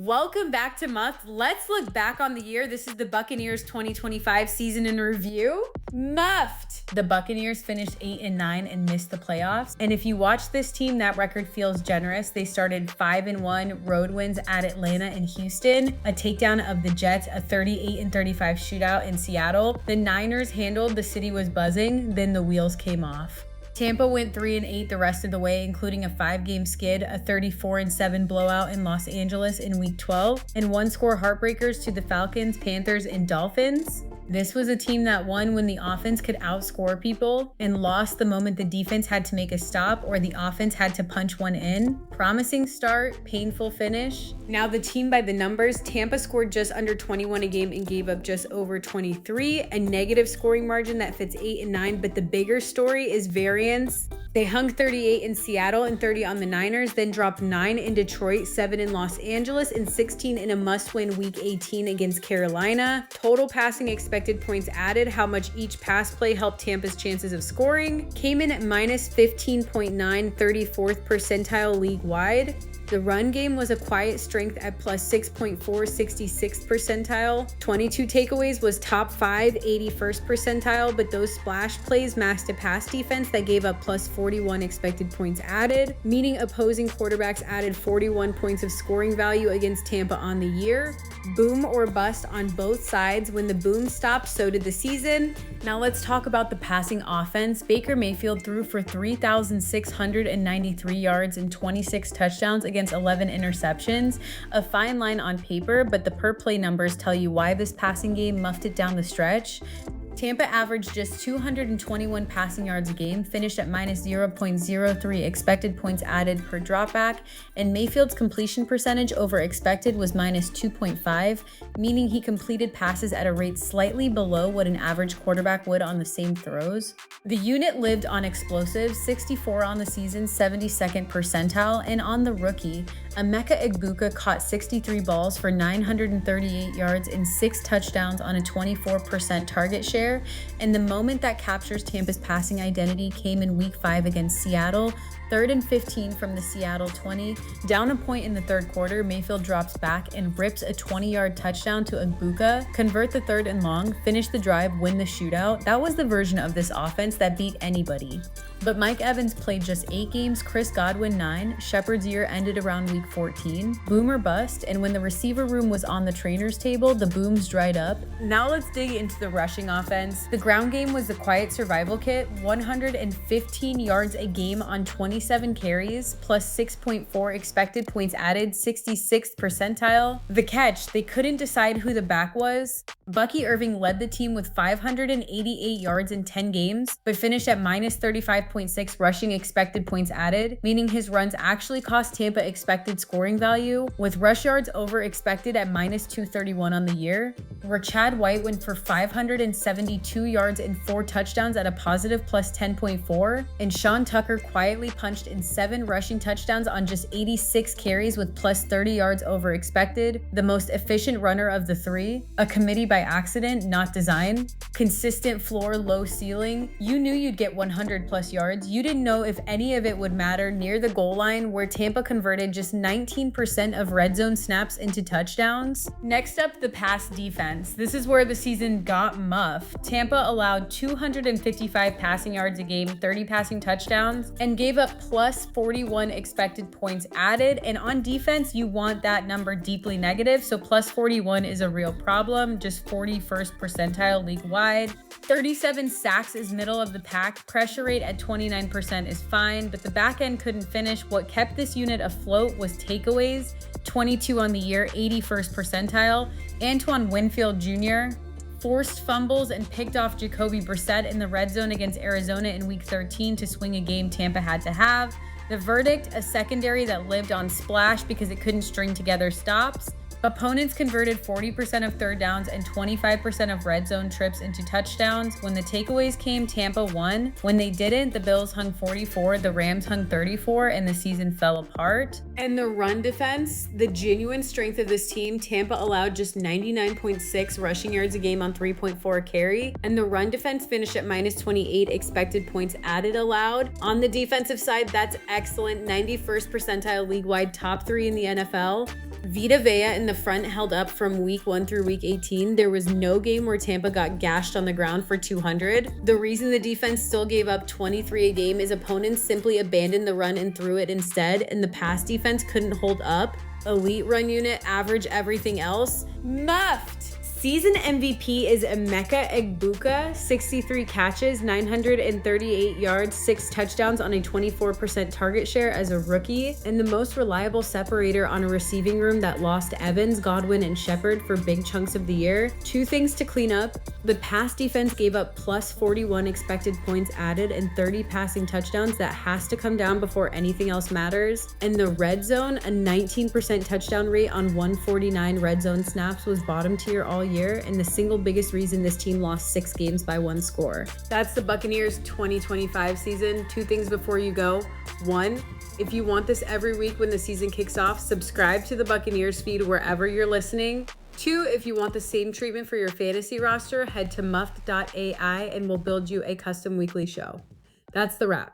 Welcome back to Muff. Let's look back on the year. This is the Buccaneers 2025 season in review. Muffed. The Buccaneers finished 8-9 and missed the playoffs. And if you watch this team, that record feels generous. They started 5-1 road wins at Atlanta and Houston, a takedown of the Jets, a 38-35 shootout in Seattle. The Niners handled, the city was buzzing, then the wheels came off. Tampa went 3-8 the rest of the way, including a 5-game skid, a 34-7 blowout in Los Angeles in Week 12, and one-score heartbreakers to the Falcons, Panthers, and Dolphins. This was a team that won when the offense could outscore people and lost the moment the defense had to make a stop or the offense had to punch one in. Promising start, painful finish. Now the team by the numbers, Tampa scored just under 21 a game and gave up just over 23, a negative scoring margin that fits 8-9, but the bigger story is variance. They hung 38 in Seattle and 30 on the Niners, then dropped 9 in Detroit, 7 in Los Angeles, and 16 in a must-win Week 18 against Carolina. Total passing expected points added, how much each pass play helped Tampa's chances of scoring, came in at minus 15.9, 34th percentile league-wide. The run game was a quiet strength at plus 6.4, 66th percentile. 22 takeaways was top 5, 81st percentile, but those splash plays masked a pass defense that gave up plus 41 expected points added, meaning opposing quarterbacks added 41 points of scoring value against Tampa on the year. Boom or bust on both sides. When the boom stopped, so did the season. Now let's talk about the passing offense. Baker Mayfield threw for 3,693 yards and 26 touchdowns against 11 interceptions. A fine line on paper, but the per play numbers tell you why this passing game muffed it down the stretch. Tampa averaged just 221 passing yards a game, finished at minus 0.03 expected points added per dropback, and Mayfield's completion percentage over expected was minus 2.5, meaning he completed passes at a rate slightly below what an average quarterback would on the same throws. The unit lived on explosives, 64 on the season, 72nd percentile, and on the rookie, Emeka Egbuka caught 63 balls for 938 yards and 6 touchdowns on a 24% target share. And the moment that captures Tampa's passing identity came in Week 5 against Seattle. 3rd and 15 from the Seattle 20. Down a point in the third quarter, Mayfield drops back and rips a 20-yard touchdown to Egbuka, convert the 3rd and long, finish the drive, win the shootout. That was the version of this offense that beat anybody. But Mike Evans played just 8 games, Chris Godwin 9, Shepard's year ended around Week 14. Boom or bust, and when the receiver room was on the trainer's table, the booms dried up. Now let's dig into the rushing offense. The ground game was the quiet survival kit, 115 yards a game on 27 carries, plus 6.4 expected points added, 66th percentile. The catch, they couldn't decide who the back was. Bucky Irving led the team with 588 yards in 10 games, but finished at minus 35.6 rushing expected points added, meaning his runs actually cost Tampa expected scoring value, with rush yards over expected at minus 231 on the year. Rashad White went for 572 yards and 4 touchdowns at a positive plus 10.4, and Sean Tucker quietly punched in 7 rushing touchdowns on just 86 carries with plus 30 yards over expected, the most efficient runner of the 3, a committee by accident, not design. Consistent floor, low ceiling. You knew you'd get 100 plus yards. You didn't know if any of it would matter near the goal line, where Tampa converted just 19% of red zone snaps into touchdowns. Next up, the pass defense. This is where the season got muffed. Tampa allowed 255 passing yards a game, 30 passing touchdowns, and gave up plus 41 expected points added. And on defense, you want that number deeply negative, so plus 41 is a real problem, just 41st percentile league-wide. 37 sacks is middle of the pack. Pressure rate at 29% is fine, but the back end couldn't finish. What kept this unit afloat was takeaways, 22 on the year, 81st percentile. Antoine Winfield Jr. forced fumbles and picked off Jacoby Brissett in the red zone against Arizona in Week 13 to swing a game Tampa had to have. The verdict, a secondary that lived on splash because it couldn't string together stops. Opponents converted 40% of third downs and 25% of red zone trips into touchdowns. When the takeaways came, Tampa won. When they didn't, the Bills hung 44, the Rams hung 34, and the season fell apart. And the run defense, the genuine strength of this team, Tampa allowed just 99.6 rushing yards a game on 3.4 carry, and the run defense finished at minus 28 expected points added allowed. On the defensive side, that's excellent, 91st percentile league-wide, top 3 in the NFL. Vita Vea in the front held up from week 1 through week 18. There was no game where Tampa got gashed on the ground for 200. The reason the defense still gave up 23 a game is opponents simply abandoned the run and threw it instead, and the pass defense couldn't hold up. Elite run unit, average everything else. Muffed! Season MVP is Emeka Egbuka, 63 catches, 938 yards, 6 touchdowns on a 24% target share as a rookie, and the most reliable separator on a receiving room that lost Evans, Godwin, and Shepard for big chunks of the year. 2 things to clean up. The pass defense gave up plus 41 expected points added and 30 passing touchdowns. That has to come down before anything else matters. And the red zone, a 19% touchdown rate on 149 red zone snaps, was bottom tier all year, and the single biggest reason this team lost 6 games by 1 score. That's the Buccaneers 2025 season. 2 things before you go. 1, if you want this every week when the season kicks off, subscribe to the Buccaneers feed wherever you're listening. 2, if you want the same treatment for your fantasy roster, head to muffed.ai and we'll build you a custom weekly show. That's the wrap.